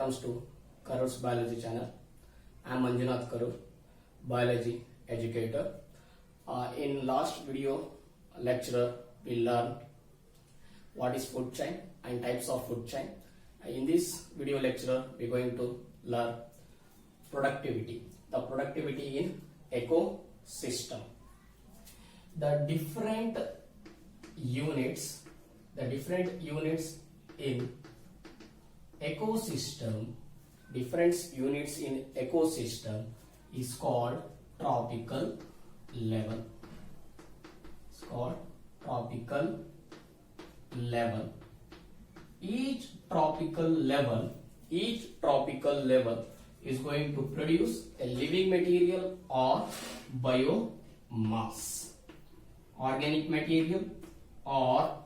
comes to Karur's Biology channel. I am Manjunath Karur, biology educator. In last video lecture, we learned what is food chain and types of food chain. In this video lecture, we are going to learn productivity. The productivity in ecosystem. The different units in ecosystem, is called tropical level. It's called tropical level. Each tropical level is going to produce a living material or biomass. Organic material or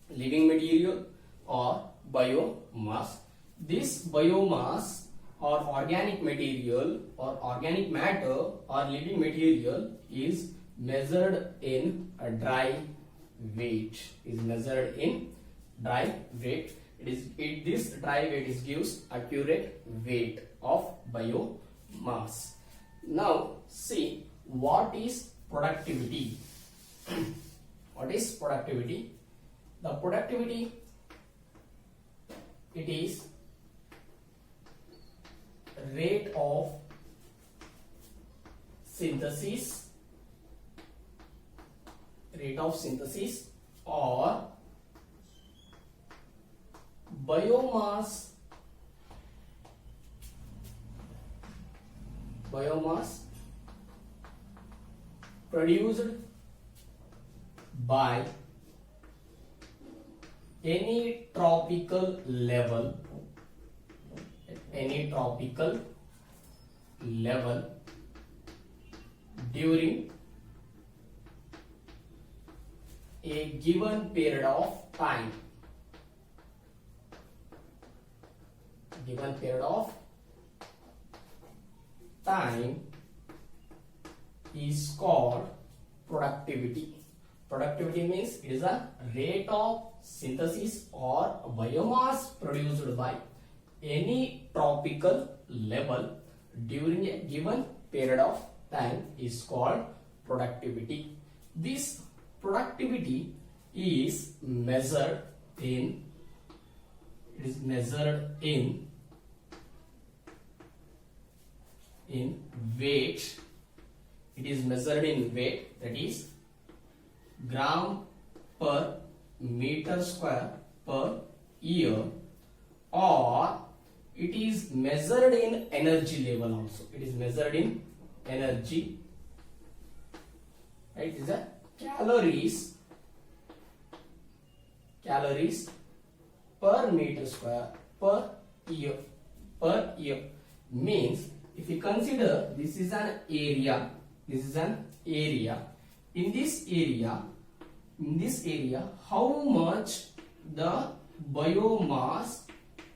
living material or biomass. This biomass or organic material or organic matter or living material is measured in a dry weight. This dry weight gives accurate weight of biomass. Now see what is productivity. What is productivity? The productivity, it is rate of synthesis or biomass produced by any tropical level during a given period of time. Is called productivity. Productivity means it is a rate of synthesis or biomass produced by any tropical level during a given period of time is called productivity. This productivity is measured in weight. It is measured in weight, that is gram per meter square per year, or it is measured in energy level also. It is measured in energy, right? It is a calories per meter square per year. Means if you consider this is an area. In this area, how much the biomass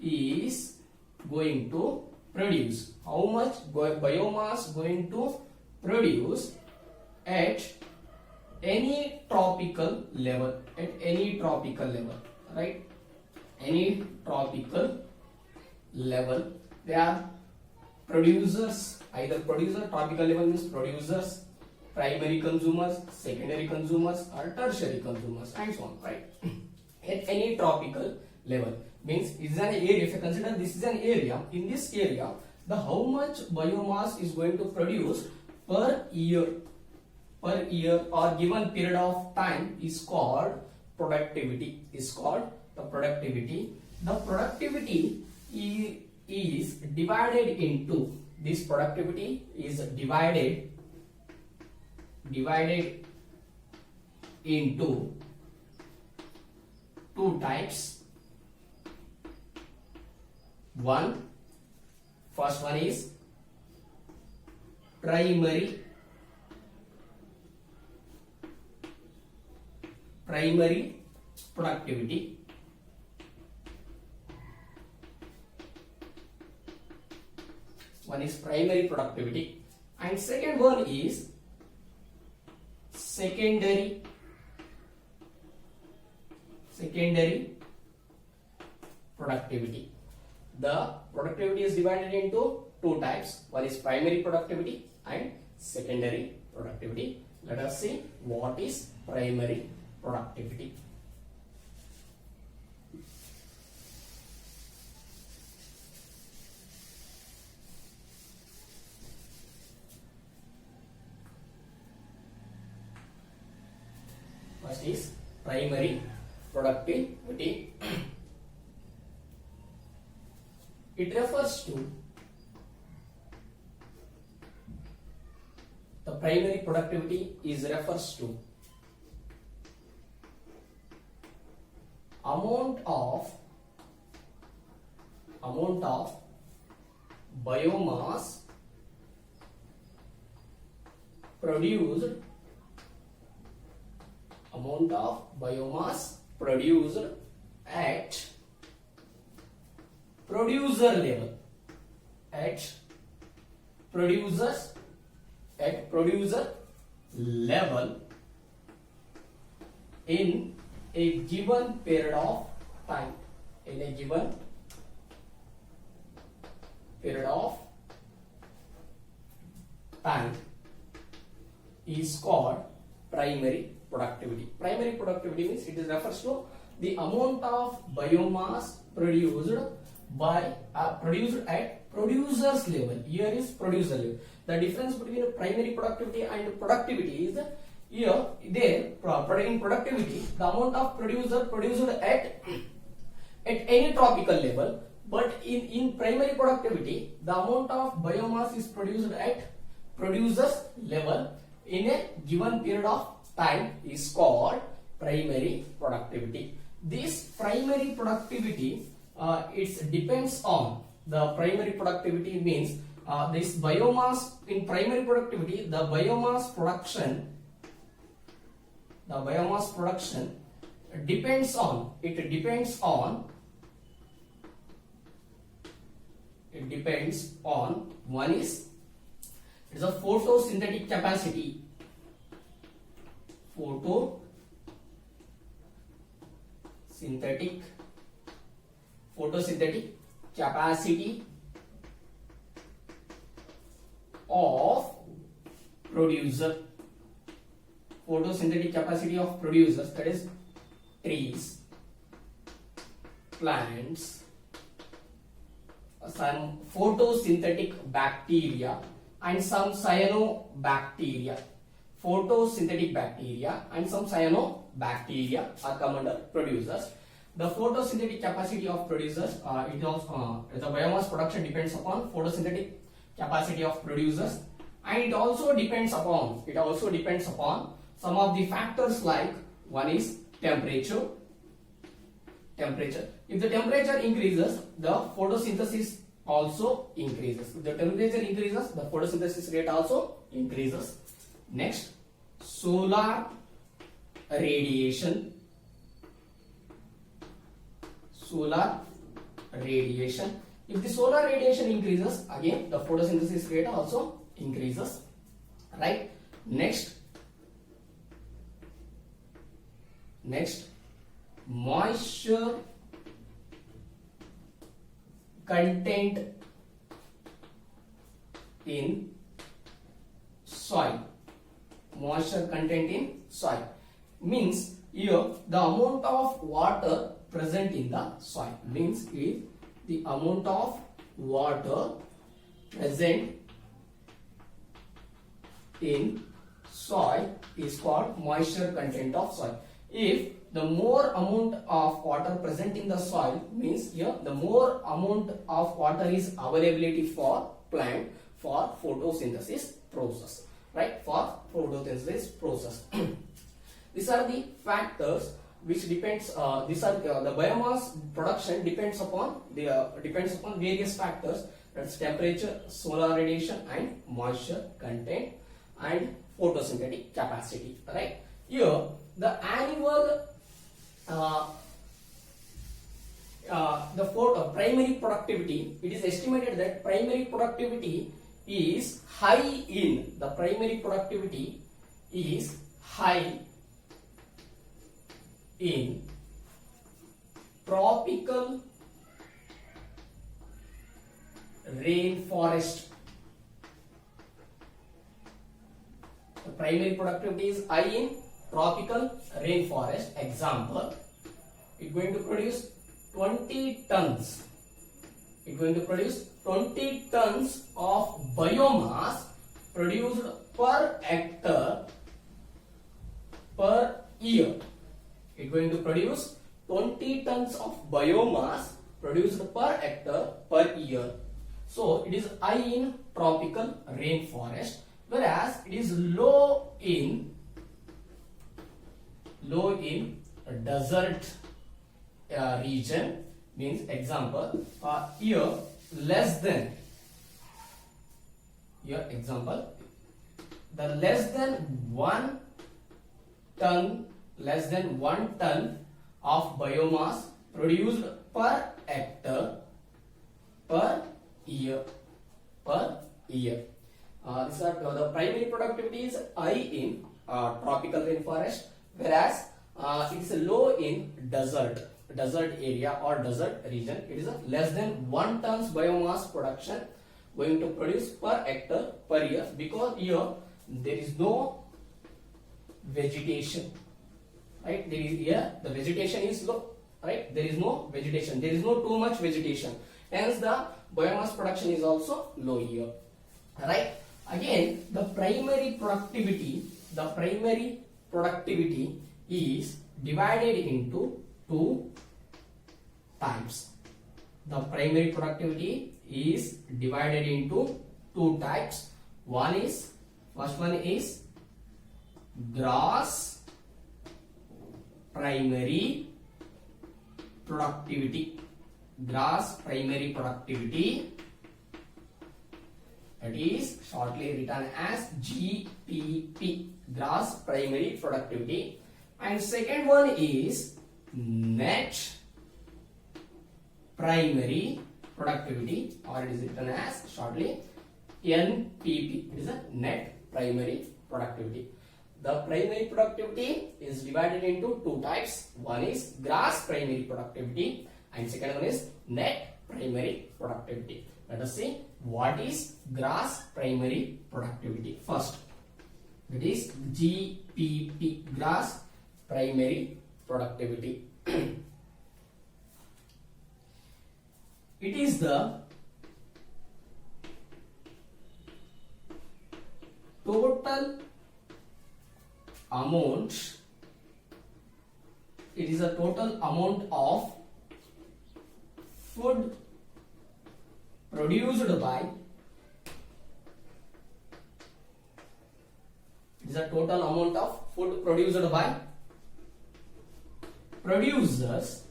is going to produce? How much biomass going to produce at any tropical level? Right? Any tropical level. They are producers. Either tropical level means producers, primary consumers, secondary consumers, or tertiary consumers, and so on, right? At any tropical level means is an area. If you consider this is an area, in this area, the how much biomass is going to produce per year or given period of time is called productivity. The productivity is divided into. This productivity is divided into two types. First one is primary productivity. One is primary productivity, and second one is secondary productivity. the productivity is divided into two types. One is primary productivity and secondary productivity. Let us see what is primary productivity. First is primary productivity. It refers to the primary productivity refers to amount of biomass produced at producer level in a given period of time, is called primary productivity. Primary productivity means it refers to the amount of biomass produced at producer's level. Here is producer level. The difference between primary productivity and productivity is here in productivity the amount of produced at any tropical level, but in primary productivity the amount of biomass is produced at producer's level in a given period of time is called primary productivity. This primary productivity it depends on the primary productivity means this biomass in primary productivity the biomass production depends on one is it is a photosynthetic capacity photosynthetic capacity of producer. Photosynthetic capacity of producers, that is trees, plants, some photosynthetic bacteria and some cyanobacteria. Photosynthetic bacteria and some cyanobacteria are come under producers. The photosynthetic capacity of producers, it also the biomass production depends upon photosynthetic capacity of producers, and it also depends upon some of the factors like one is temperature. If the temperature increases, the photosynthesis also increases. If the temperature increases, the photosynthesis rate also increases. Next, solar radiation. If the solar radiation increases, again the photosynthesis rate also increases. Right? Next, moisture content in soil. Moisture content in soil means here the amount of water present in the soil, means if the amount of water present in soil is called moisture content of soil. If the more amount of water present in the soil, means here the more amount of water is availability for plant for photosynthesis process, right? For photosynthesis process. These are the factors which depends. These are the biomass production depends upon various factors. That's temperature, solar radiation, and moisture content, and photosynthetic capacity. Right? Here the annual primary productivity, it is estimated that primary productivity is high in tropical rainforest. The primary productivity is high in tropical rainforest. Example, it's going to produce 20 tons. It's going to produce 20 tons of biomass produced per hectare per year. It's going to produce 20 tons of biomass produced per hectare per year. So it is high in tropical rainforest, whereas it is low in desert region. Means example, here less than example, the less than 1 ton of biomass produced per hectare per year. These are the primary productivity is high in tropical rainforest, whereas it is low in desert area or desert region. It is less than 1 tons biomass production going to produce per hectare per year, because here there is no vegetation, right? There is here the vegetation is low, right? There is no vegetation, there is no too much vegetation, hence the biomass production is also low here, right? Again, the primary productivity is divided into two types. The primary productivity is divided into two types. First one is gross primary productivity. Gross primary productivity, that is shortly written as GPP, gross primary productivity. And second one is net primary productivity, or it is written as shortly NPP. It is a net primary productivity. The primary productivity is divided into two types. One is gross primary productivity and second one is net primary productivity. Let us see what is gross primary productivity first. It is GPP, gross primary productivity. It is the total amount. It is a total amount of food produced by. It is a total amount of food produced by producers.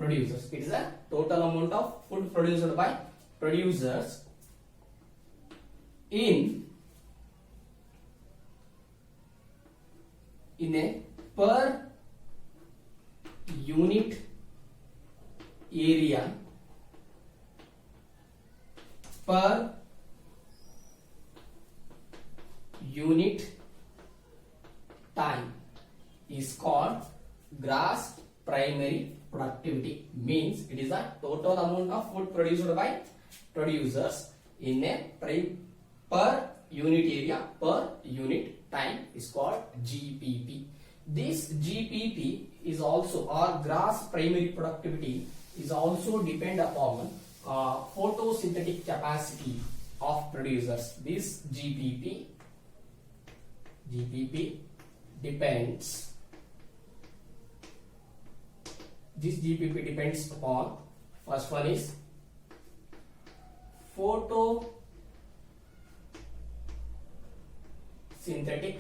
It is a total amount of food produced by producers in a per unit area per unit time is called gross primary productivity. Means it is a total amount of food produced by producers in a per unit area per unit time is called GPP. This GPP is also, or gross primary productivity is also depend upon photosynthetic capacity of producers. This GPP depends. This GPP depends upon, first one is photosynthetic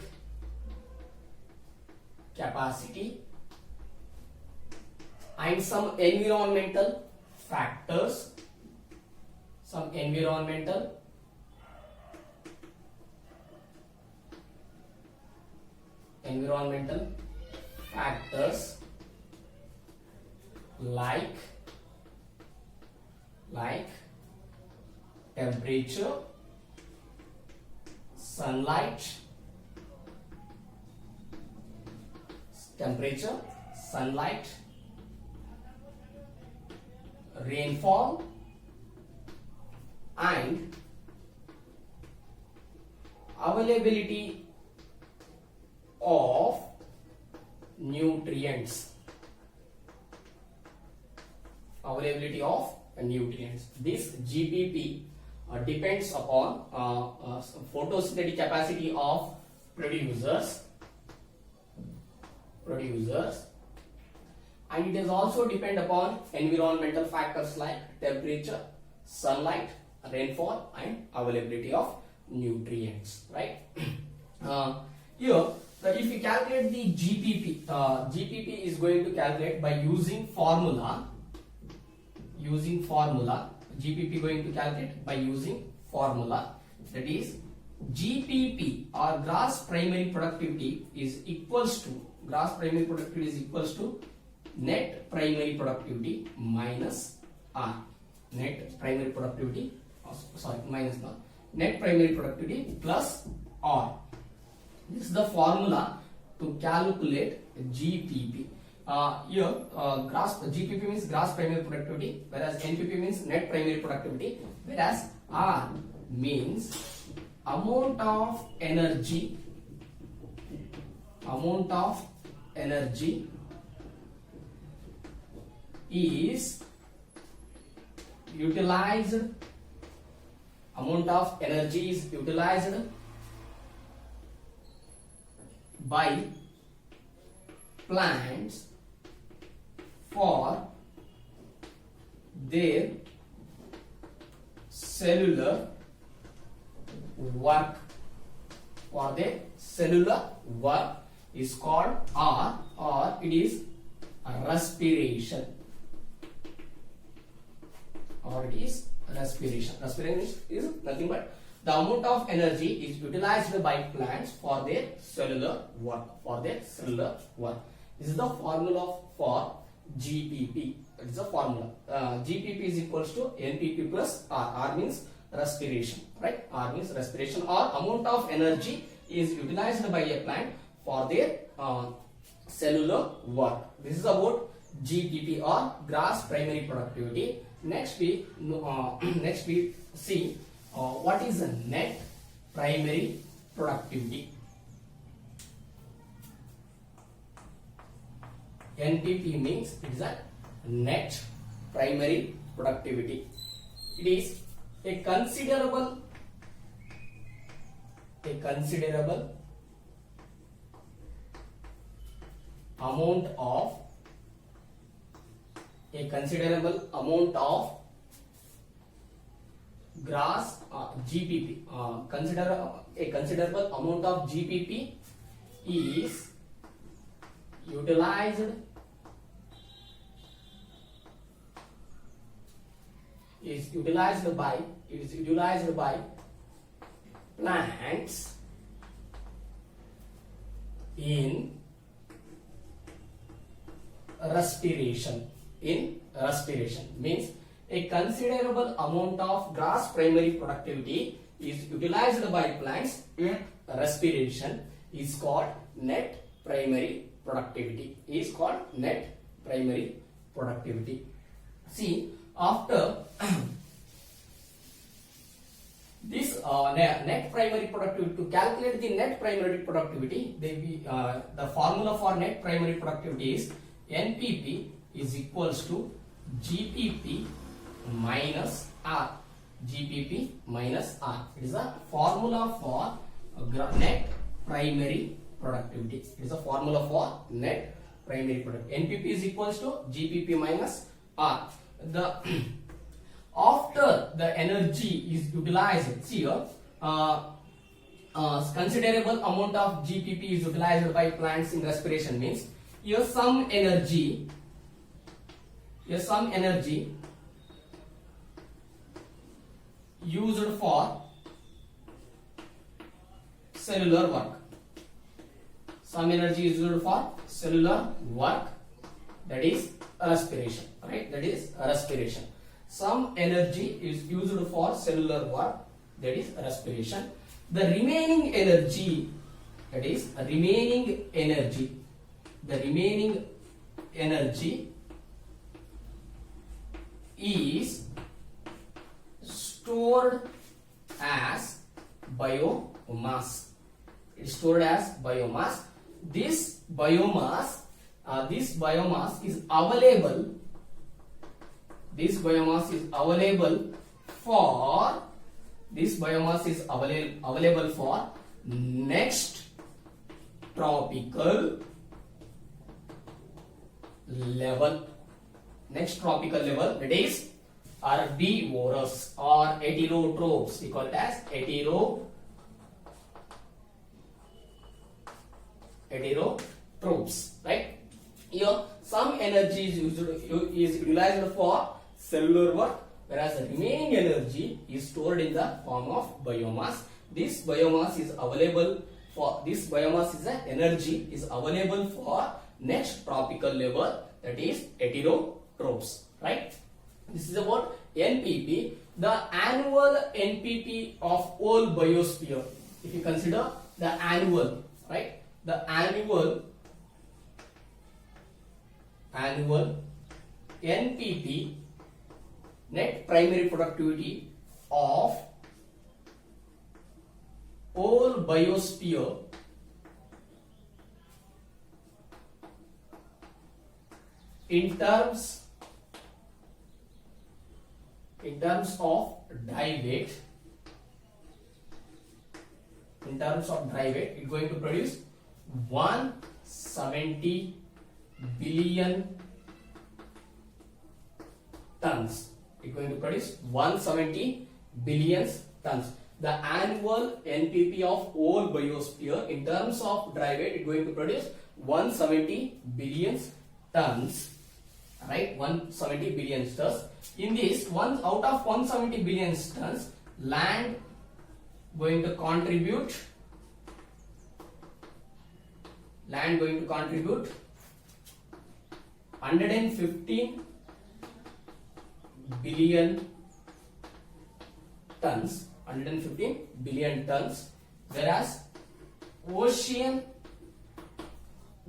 capacity and some environmental factors. Some environmental factors like temperature, sunlight, rainfall and availability of nutrients. Availability of nutrients. This GPP depends upon photosynthetic capacity of producers, and it is also depend upon environmental factors like temperature, sunlight, rainfall, and availability of nutrients. Right? Here, if you calculate the GPP, GPP is going to calculate by using formula. GPP going to calculate by using formula, that is GPP or gross primary productivity is equals to net primary productivity minus R. Net primary productivity plus R. This is the formula to calculate GPP. Here GPP means gross primary productivity, whereas NPP means net primary productivity, whereas R means amount of energy is utilized by plants for their cellular work. Is called R, or it is respiration. Respiration is nothing but the amount of energy is utilized by plants for their cellular work. This is the formula for GPP. It is a formula. GPP is equals to NPP plus R. R means respiration, right? R means respiration, or amount of energy is utilized by a plant for their cellular work. This is about GPP or gross primary productivity. Next we see what is a net primary productivity. NPP means it is a net primary productivity. It is a considerable amount of gross GPP. Consider a considerable amount of GPP is utilized by plants in respiration. Means a considerable amount of gross primary productivity is utilized by plants in respiration is called net primary productivity. See, after this net primary productivity, to calculate the net primary productivity, the formula for net primary productivity is NPP is equals to GPP minus R. It is a formula for net primary productivity. NPP is equals to GPP minus R. After the energy is utilized, see here, considerable amount of GPP is utilized by plants in respiration, means here some energy used for cellular work. That is respiration, right? Some energy is used for cellular work, that is respiration. The remaining energy, is stored as biomass. It is stored as biomass. This biomass is available. This biomass is available for. This biomass is available for next tropical level. Next tropical level, that is herbivorous or heterotrophs. We call it as heterotrophs, right? Here, some energy is utilized for cellular work, whereas the remaining energy is stored in the form of biomass. This biomass is available for. This biomass is the energy is available for next tropical level, that is heterotrophs, right? This is about NPP, the annual NPP of whole biosphere. If you consider the annual, right? The annual NPP, net primary productivity of whole biosphere in terms of dry weight, it's going to produce 170 billion tons. It's going to produce 170 billion tons. The annual NPP of whole biosphere in terms of dry weight is going to produce 170 billion tons. Right, 170 billion tons. In this, out of 170 billion tons, land going to contribute 115 billion tons. 115 billion tons, whereas ocean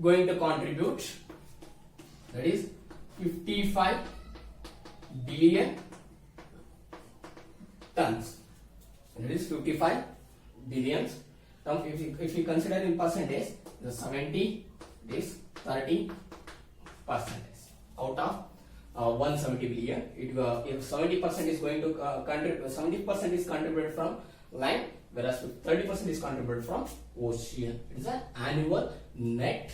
going to contribute, that is 55 billion tons. That is 55 billions. Now, if you consider in percentage, the 70 is 30% out of 170 billion. If 70% is going to contribute, 70% is contributed from land, whereas 30% is contributed from ocean. It is an annual net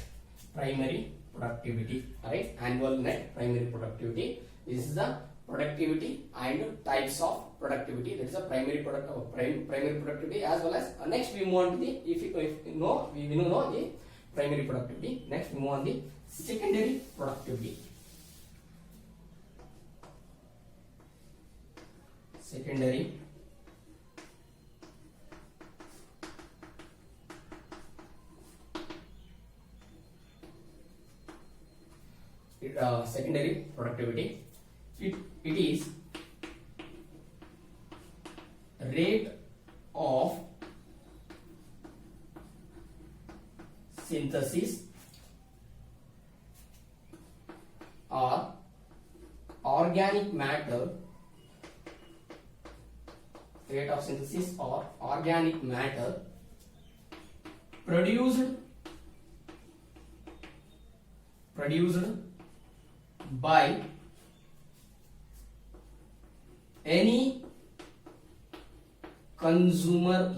primary productivity. Alright, annual net primary productivity. This is the productivity and types of productivity. That is a primary productivity, as well as next we move on to the, if you know, we know the primary productivity. Next we move on the secondary productivity. Secondary productivity. It is rate of synthesis or organic matter, rate of synthesis or organic matter produced by any consumer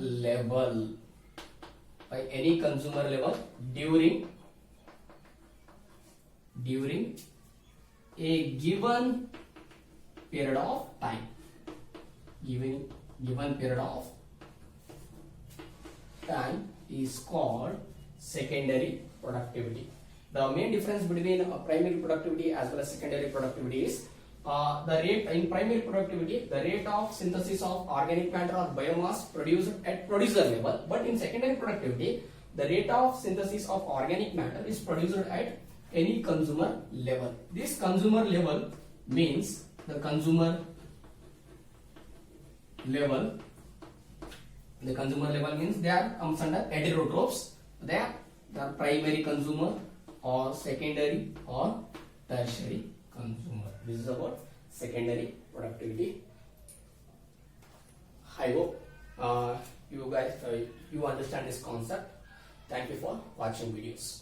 level, during a given period of time. Given period of time is called secondary productivity. The main difference between primary productivity as well as secondary productivity is the rate in primary productivity, the rate of synthesis of organic matter or biomass produced at producer level, but in secondary productivity, the rate of synthesis of organic matter is produced at any consumer level. This consumer level means the consumer level means they are comes under heterotrophs. They are primary consumer or secondary or tertiary consumer. This is about secondary productivity. I hope you guys you understand this concept. Thank you for watching videos.